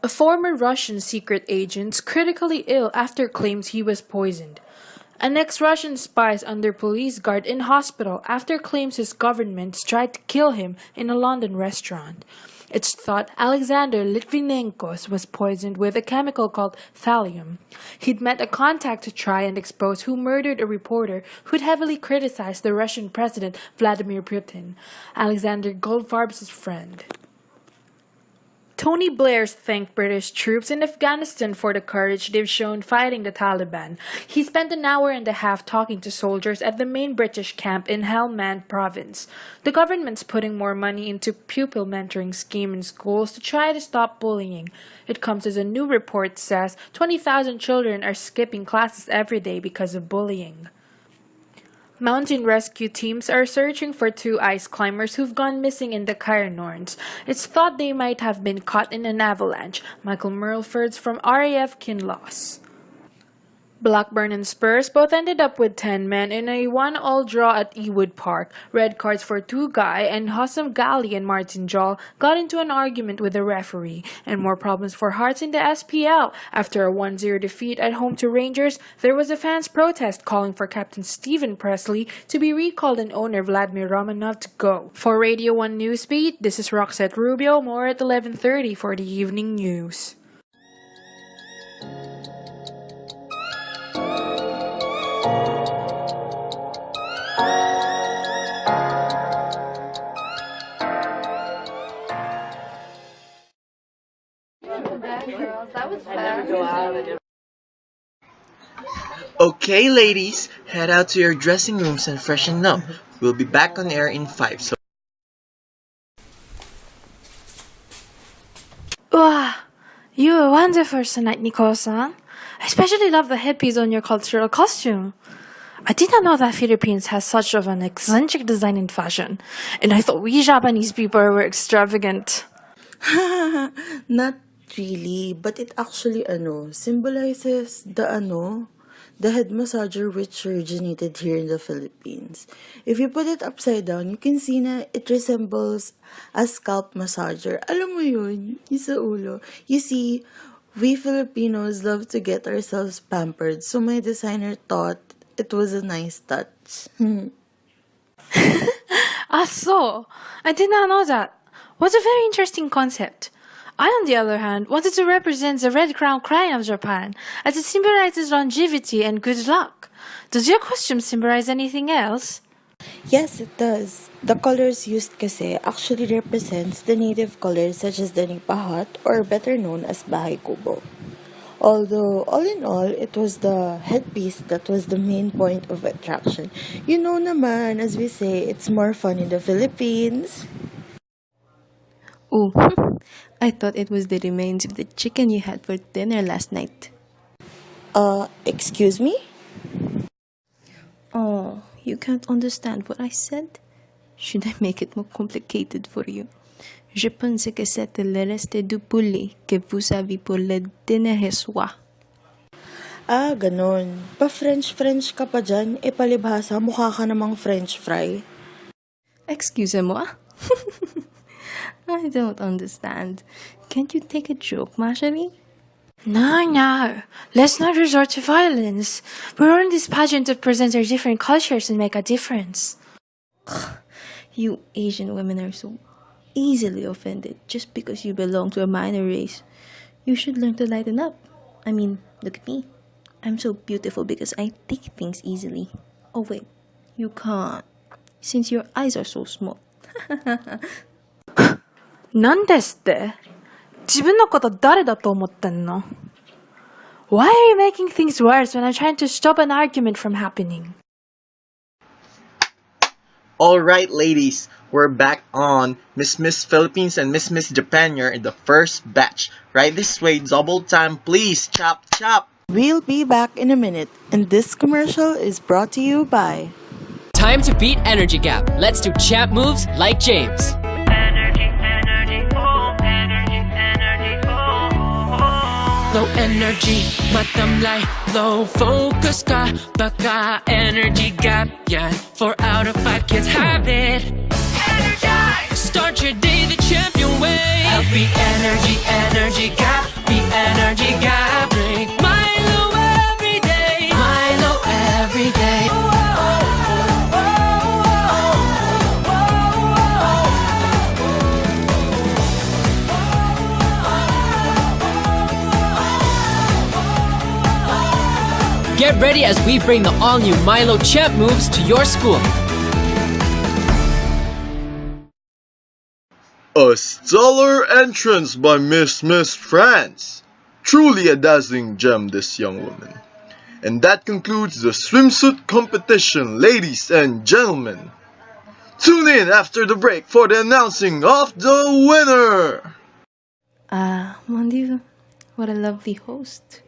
A former Russian secret agent critically ill after claims he was poisoned. An ex-Russian spy under police guard in hospital after claims his government tried to kill him in a London restaurant. It's thought Alexander Litvinenko was poisoned with a chemical called thallium. He'd met a contact to try and expose who murdered a reporter who'd heavily criticized the Russian president Vladimir Putin, Alexander Goldfarb's friend. Tony Blair thanked British troops in Afghanistan for the courage they've shown fighting the Taliban. He spent an hour and a half talking to soldiers at the main British camp in Helmand province. The government's putting more money into pupil mentoring scheme in schools to try to stop bullying. It comes as a new report says 20,000 children are skipping classes every day because of bullying. Mountain rescue teams are searching for 2 ice climbers who've gone missing in the Cairns. It's thought they might have been caught in an avalanche. Michael Murlfords from RAF Kinloss. Blackburn and Spurs both ended up with 10 men in a 1-1 draw at Ewood Park. Red cards for Tugay and Hossam Gali and Martin Jol got into an argument with the referee. And more problems for Hearts in the SPL. After a 1-0 defeat at home to Rangers, there was a fans' protest calling for Captain Stephen Presley to be recalled and owner Vladimir Romanov to go. For Radio 1 Newsbeat, this is Roxette Rubio, more at 11:30 for the evening news. Okay, ladies, head out to your dressing rooms and freshen up. We'll be back on air in 5. So, Wow, you were wonderful tonight, Nicole-san. I especially love the headpiece on your cultural costume. I did not know that Philippines has such of an eccentric design in fashion, and I thought we Japanese people were extravagant. Not really, but it actually symbolizes the head massager which originated here in the Philippines. If you put it upside down, you can see na it resembles a scalp massager. Alam mo yun, yung sa ulo. You see, we Filipinos love to get ourselves pampered, so my designer thought it was a nice touch. So, I did not know that. What's a very interesting concept. I, on the other hand, wanted to represent the red crown crane of Japan, as it symbolizes longevity and good luck. Does your costume symbolize anything else? Yes, it does. The colors used kasi actually represents the native colors such as the Nipahat, or better known as Bahay Kubo. Although, all in all, it was the headpiece that was the main point of attraction. You know naman, as we say, it's more fun in the Philippines. Oh, I thought it was the remains of the chicken you had for dinner last night. Excuse me? Oh, you can't understand what I said? Should I make it more complicated for you? Je pense que c'était le reste du poulet que vous avez pour le dîner ce soir. Ah, ganon. Pa-French ka pa dyan, palibhasa, mukha ka namang French fry. Excusez-moi? I don't understand. Can't you take a joke, ma chérie? No. Let's not resort to violence. We're on this pageant to present our different cultures and make a difference. You Asian women are so easily offended just because you belong to a minor race. You should learn to lighten up. I mean, look at me. I'm so beautiful because I take things easily. Oh wait, you can't. Since your eyes are so small. なんですって？自分のこと誰だと思ってんの？ Why are you making things worse when I'm trying to stop an argument from happening? alright, ladies, we're back on Miss Philippines and Miss Japan. You're in the first batch. Right this way, double time, please. Chop, chop. We'll be back in a minute, and this commercial is brought to you by... Time to beat energy gap. Let's do champ moves like James. Low energy, matamlay, low focus ka, baka energy gap yan. 4 out of 5 kids have it. Energize! Start your day the champion way. Healthy energy gap. energy gap. Drink Milo every day. Milo every day. Get ready as we bring the all-new Milo Champ moves to your school. A stellar entrance by Miss France. Truly a dazzling gem, this young woman. And that concludes the swimsuit competition, ladies and gentlemen. Tune in after the break for the announcing of the winner. Mon Dieu, what a lovely host.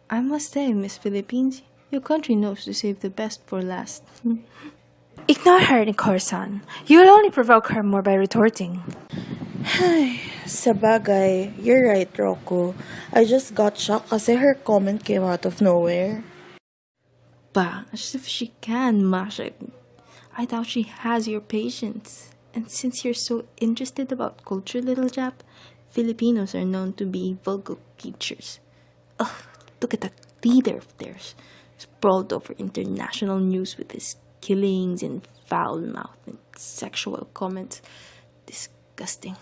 I must say, Miss Philippines, your country knows to save the best for last. Ignore her, Nicole-san. You'll only provoke her more by retorting. Sabagay, you're right, Rocco. I just got shocked kasi her comment came out of nowhere. Bah, as if she can, Masha. I doubt she has your patience. And since you're so interested about culture, little Jap, Filipinos are known to be vulgar creatures. Ugh, look at that leader of theirs, sprawled over international news with his killings and foul mouth and sexual comments. Disgusting.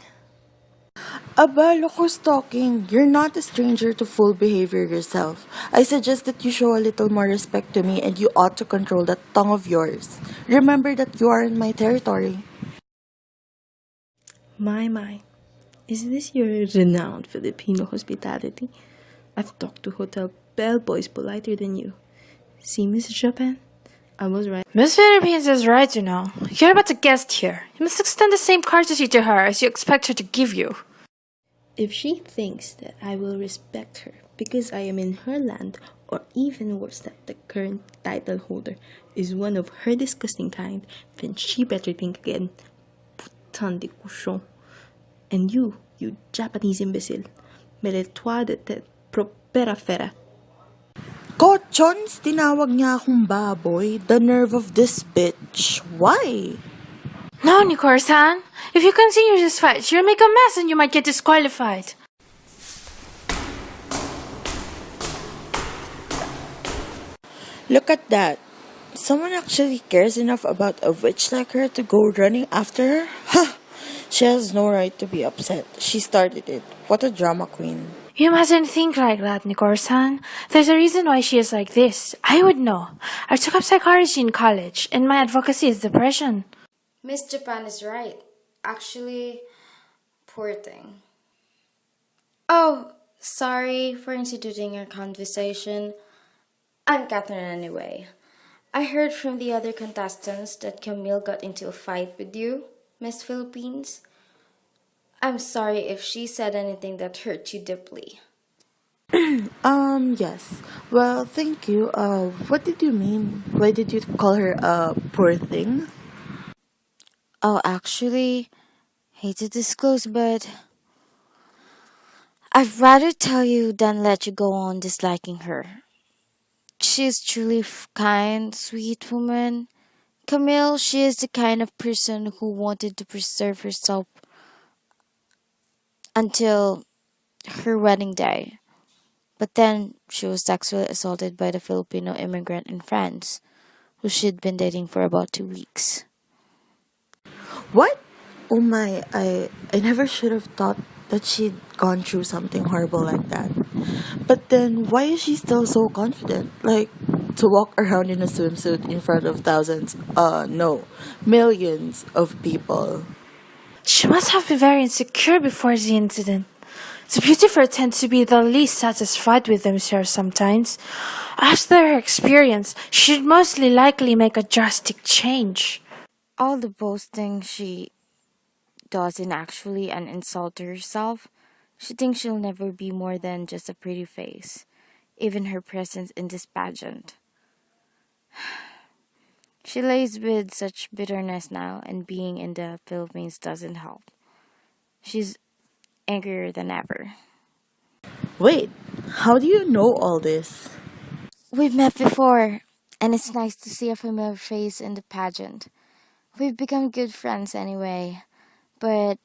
Aba, look who's talking. You're not a stranger to full behavior yourself. I suggest that you show a little more respect to me and you ought to control that tongue of yours. Remember that you are in my territory. My. Is this your renowned Filipino hospitality? I've talked to hotel bellboys politer than you. See, Miss Japan? I was right. Miss Philippines is right, you know. You're about a guest here. You must extend the same courtesy to her as you expect her to give you. If she thinks that I will respect her because I am in her land, or even worse, that the current title holder is one of her disgusting kind, then she better think again. Putain de cochon. And you Japanese imbecile, me le toi de tête propera fera. Kochons, tinawag niya akong baboy. The nerve of this bitch. Why? No, Nicole-san. If you continue this fight, you'll make a mess and you might get disqualified. Look at that. Someone actually cares enough about a witch like her to go running after her? Ha! She has no right to be upset. She started it. What a drama queen. You mustn't think like that, Nicole-san. There's a reason why she is like this. I would know. I took up psychology in college, and my advocacy is depression. Miss Japan is right. Actually, poor thing. Oh, sorry for instituting your conversation. I'm Catherine anyway. I heard from the other contestants that Camille got into a fight with you, Miss Philippines. I'm sorry if she said anything that hurt you deeply. Yes. Well, thank you. What did you mean? Why did you call her a poor thing? Oh, actually, hate to disclose, but I'd rather tell you than let you go on disliking her. She's truly kind, sweet woman. Camille, she is the kind of person who wanted to preserve herself until her wedding day. But then she was sexually assaulted by the Filipino immigrant in France, who she'd been dating for about 2 weeks. What? Oh my, I never should have thought that she'd gone through something horrible like that. But then, why is she still so confident? Like, to walk around in a swimsuit in front of thousands, no, millions of people. She must have been very insecure before the incident. The beautiful tend to be the least satisfied with themselves sometimes. After her experience, she'd mostly likely make a drastic change. All the boasting she doesn't actually and insult herself. She thinks she'll never be more than just a pretty face, even her presence in this pageant. She lays with such bitterness now, and being in the Philippines doesn't help. She's angrier than ever. Wait, how do you know all this? We've met before, and it's nice to see a familiar face in the pageant. We've become good friends anyway, but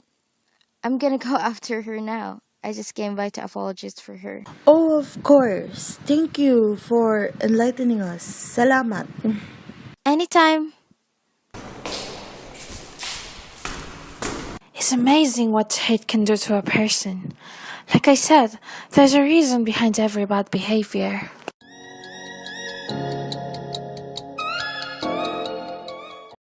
I'm gonna go after her now. I just came by to apologize for her. Oh, of course. Thank you for enlightening us. Salamat. Anytime. It's amazing what hate can do to a person. Like I said, there's a reason behind every bad behavior.